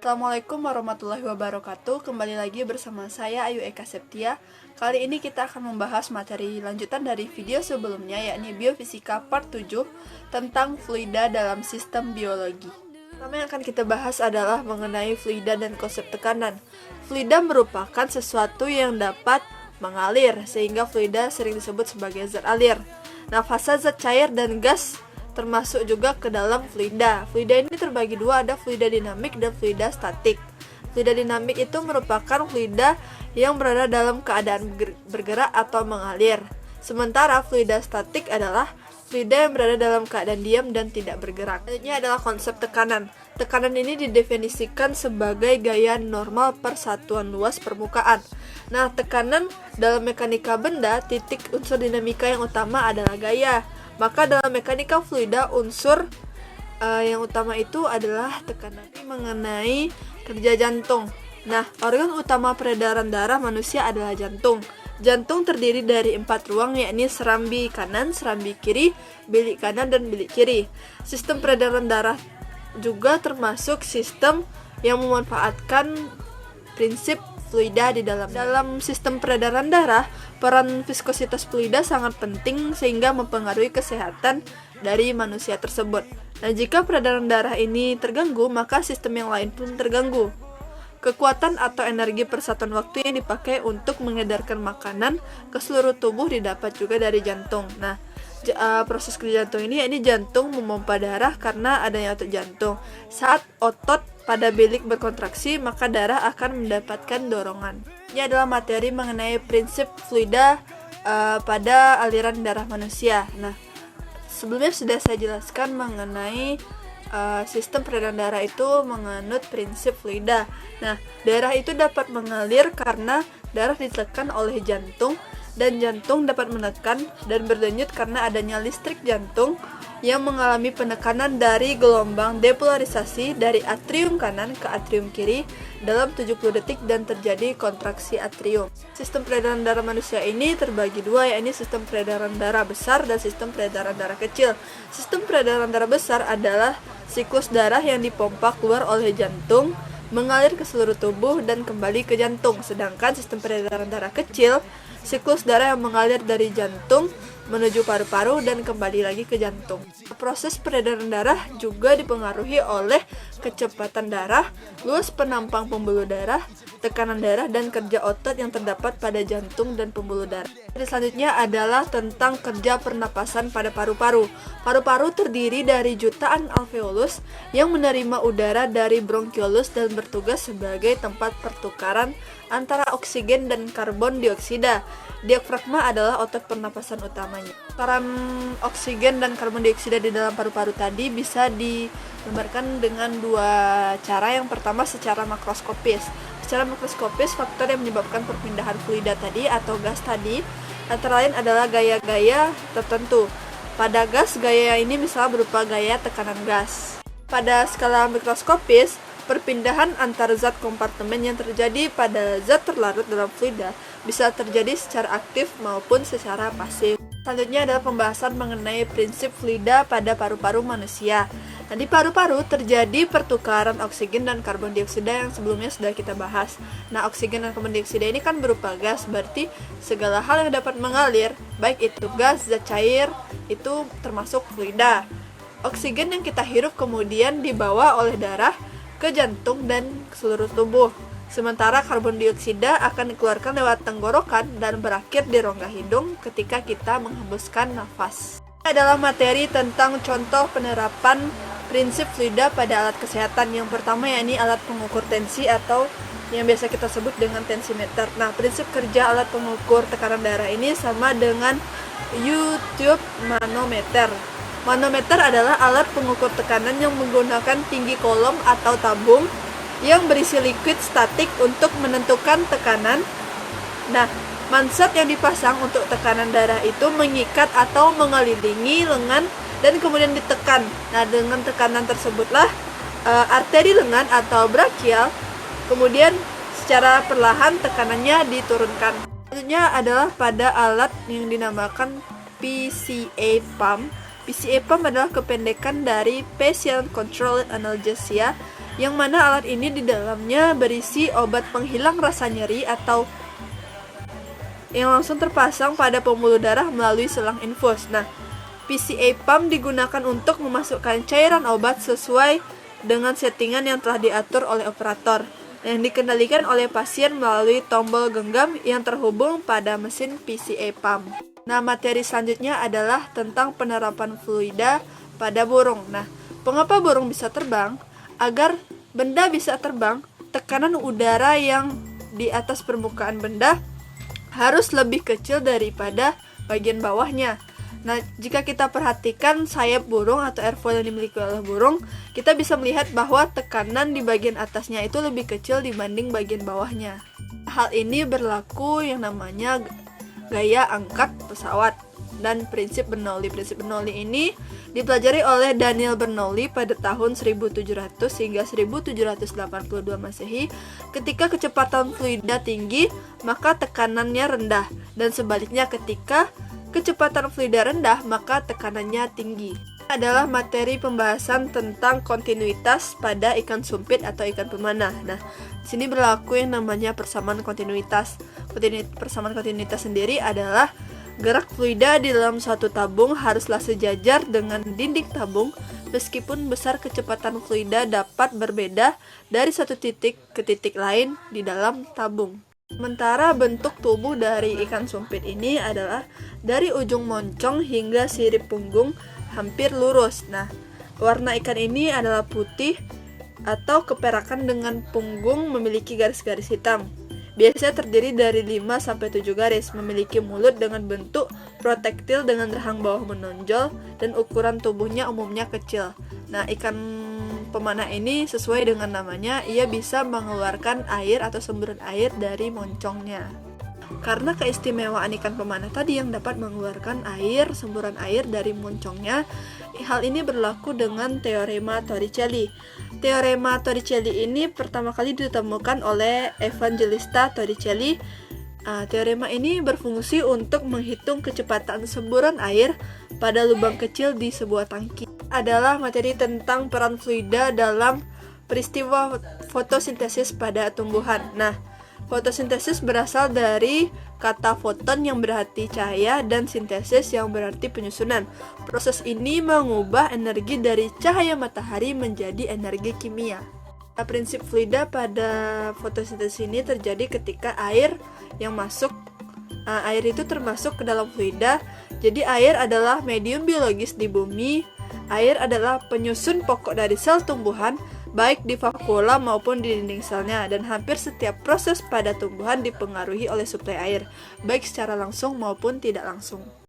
Assalamualaikum warahmatullahi wabarakatuh. Kembali lagi bersama saya Ayu Eka Septia. Kali ini kita akan membahas materi lanjutan dari video sebelumnya, yakni Biofisika Part 7 tentang fluida dalam sistem biologi. Pertama yang akan kita bahas adalah mengenai fluida dan konsep tekanan. Fluida merupakan sesuatu yang dapat mengalir, sehingga fluida sering disebut sebagai zat alir. Nah, fase zat cair dan gas termasuk juga ke dalam fluida. Fluida ini terbagi dua, ada fluida dinamik dan fluida statik. Fluida dinamik itu merupakan fluida yang berada dalam keadaan bergerak atau mengalir. Sementara fluida statik adalah fluida yang berada dalam keadaan diam dan tidak bergerak. Selanjutnya adalah konsep tekanan. Tekanan ini didefinisikan sebagai gaya normal per satuan luas permukaan. Nah, tekanan dalam mekanika benda, titik unsur dinamika yang utama adalah gaya. Maka dalam mekanika fluida, unsur yang utama itu adalah tekanan. Mengenai kerja jantung. Nah, organ utama peredaran darah manusia adalah jantung. Jantung terdiri dari 4 ruang, yakni serambi kanan, serambi kiri, bilik kanan, dan bilik kiri. Sistem peredaran darah juga termasuk sistem yang memanfaatkan prinsip fluida di dalam sistem peredaran darah. Peran viskositas fluida sangat penting sehingga mempengaruhi kesehatan dari manusia tersebut. Nah, jika peredaran darah ini terganggu, maka sistem yang lain pun terganggu. Kekuatan atau energi persatuan waktu yang dipakai untuk mengedarkan makanan ke seluruh tubuh didapat juga dari jantung. Nah, proses kerja jantung ini, yakni jantung memompa darah karena adanya otot jantung. Saat otot pada bilik berkontraksi, maka darah akan mendapatkan dorongan. Ini adalah materi mengenai prinsip fluida pada aliran darah manusia. Nah, sebelumnya sudah saya jelaskan mengenai sistem peredaran darah itu menganut prinsip fluida. Nah, darah itu dapat mengalir karena darah ditekan oleh jantung, dan jantung dapat menekan dan berdenyut karena adanya listrik jantung yang mengalami penekanan dari gelombang depolarisasi dari atrium kanan ke atrium kiri dalam 70 detik dan terjadi kontraksi atrium. Sistem peredaran darah manusia ini terbagi dua, yakni sistem peredaran darah besar dan sistem peredaran darah kecil. Sistem peredaran darah besar adalah siklus darah yang dipompa keluar oleh jantung, mengalir ke seluruh tubuh dan kembali ke jantung. Sedangkan sistem peredaran darah kecil, siklus darah yang mengalir dari jantung menuju paru-paru dan kembali lagi ke jantung. Proses peredaran darah juga dipengaruhi oleh kecepatan darah, luas penampang pembuluh darah, tekanan darah, dan kerja otot yang terdapat pada jantung dan pembuluh darah. Selanjutnya adalah tentang kerja pernapasan pada paru-paru. Paru-paru terdiri dari jutaan alveolus yang menerima udara dari bronkiolus dan bertugas sebagai tempat pertukaran antara oksigen dan karbon dioksida. Diafragma adalah otot pernapasan utamanya. Peran oksigen dan karbon dioksida di dalam paru-paru tadi bisa digambarkan dengan dua cara. Yang pertama secara makroskopis. Secara makroskopis, faktor yang menyebabkan perpindahan fluida tadi atau gas tadi antara lain adalah gaya-gaya tertentu. Pada gas, gaya ini misalnya berupa gaya tekanan gas. Pada skala mikroskopis, perpindahan antar zat kompartemen yang terjadi pada zat terlarut dalam fluida bisa terjadi secara aktif maupun secara pasif. Selanjutnya adalah pembahasan mengenai prinsip fluida pada paru-paru manusia. Nah, di paru-paru terjadi pertukaran oksigen dan karbon dioksida yang sebelumnya sudah kita bahas. Nah, oksigen dan karbon dioksida ini kan berupa gas, berarti segala hal yang dapat mengalir, baik itu gas, zat cair, itu termasuk fluida. Oksigen yang kita hirup kemudian dibawa oleh darah ke jantung dan ke seluruh tubuh. Sementara karbon dioksida akan dikeluarkan lewat tenggorokan dan berakhir di rongga hidung ketika kita menghembuskan nafas. Ini adalah materi tentang contoh penerapan prinsip fluida pada alat kesehatan. Yang pertama, yakni alat pengukur tensi atau yang biasa kita sebut dengan tensimeter. Nah, prinsip kerja alat pengukur tekanan darah ini sama dengan U-tube manometer. Manometer adalah alat pengukur tekanan yang menggunakan tinggi kolom atau tabung yang berisi liquid statik untuk menentukan tekanan. Nah, manset yang dipasang untuk tekanan darah itu mengikat atau mengelilingi lengan dan kemudian ditekan. Nah, dengan tekanan tersebutlah arteri lengan atau brachial kemudian secara perlahan tekanannya diturunkan. Selanjutnya adalah pada alat yang dinamakan PCA pump. PCA pump adalah kependekan dari Patient Controlled Analgesia yang mana alat ini di dalamnya berisi obat penghilang rasa nyeri atau yang langsung terpasang pada pembuluh darah melalui selang infus. Nah, PCA pump digunakan untuk memasukkan cairan obat sesuai dengan settingan yang telah diatur oleh operator, yang dikendalikan oleh pasien melalui tombol genggam yang terhubung pada mesin PCA pump. Nah, materi selanjutnya adalah tentang penerapan fluida pada burung. Nah, mengapa burung bisa terbang? Agar benda bisa terbang, tekanan udara yang di atas permukaan benda harus lebih kecil daripada bagian bawahnya. Nah, jika kita perhatikan sayap burung atau airfoil yang dimiliki oleh burung, kita bisa melihat bahwa tekanan di bagian atasnya itu lebih kecil dibanding bagian bawahnya. Hal ini berlaku yang namanya gaya angkat pesawat dan prinsip Bernoulli. Prinsip Bernoulli ini dipelajari oleh Daniel Bernoulli pada tahun 1700 hingga 1782 Masehi. Ketika kecepatan fluida tinggi, maka tekanannya rendah, dan sebaliknya ketika kecepatan fluida rendah, maka tekanannya tinggi. Adalah materi pembahasan tentang kontinuitas pada ikan sumpit atau ikan pemanah. Nah, di sini berlaku yang namanya persamaan kontinuitas. Persamaan kontinuitas sendiri adalah gerak fluida di dalam suatu tabung haruslah sejajar dengan dinding tabung, meskipun besar kecepatan fluida dapat berbeda dari satu titik ke titik lain di dalam tabung. Sementara bentuk tubuh dari ikan sumpit ini adalah dari ujung moncong hingga sirip punggung hampir lurus. Nah, warna ikan ini adalah putih atau keperakan dengan punggung memiliki garis-garis hitam. Biasanya terdiri dari 5-7 garis, memiliki mulut dengan bentuk protektil dengan rahang bawah menonjol, dan ukuran tubuhnya umumnya kecil. Nah, ikan pemanah ini sesuai dengan namanya, ia bisa mengeluarkan air atau semburan air dari moncongnya. Karena keistimewaan ikan pemanah tadi yang dapat mengeluarkan air, semburan air dari moncongnya, hal ini berlaku dengan teorema Torricelli. Teorema Torricelli ini pertama kali ditemukan oleh Evangelista Torricelli. Teorema ini berfungsi untuk menghitung kecepatan semburan air pada lubang kecil di sebuah tangki. Adalah materi tentang peran fluida dalam peristiwa fotosintesis pada tumbuhan. Nah, fotosintesis berasal dari kata foton yang berarti cahaya dan sintesis yang berarti penyusunan. Proses ini mengubah energi dari cahaya matahari menjadi energi kimia. Prinsip fluida pada fotosintesis ini terjadi ketika air itu termasuk ke dalam fluida. Jadi air adalah medium biologis di bumi. Air adalah penyusun pokok dari sel tumbuhan, baik di vakuola maupun di dinding selnya, dan hampir setiap proses pada tumbuhan dipengaruhi oleh suplai air, baik secara langsung maupun tidak langsung.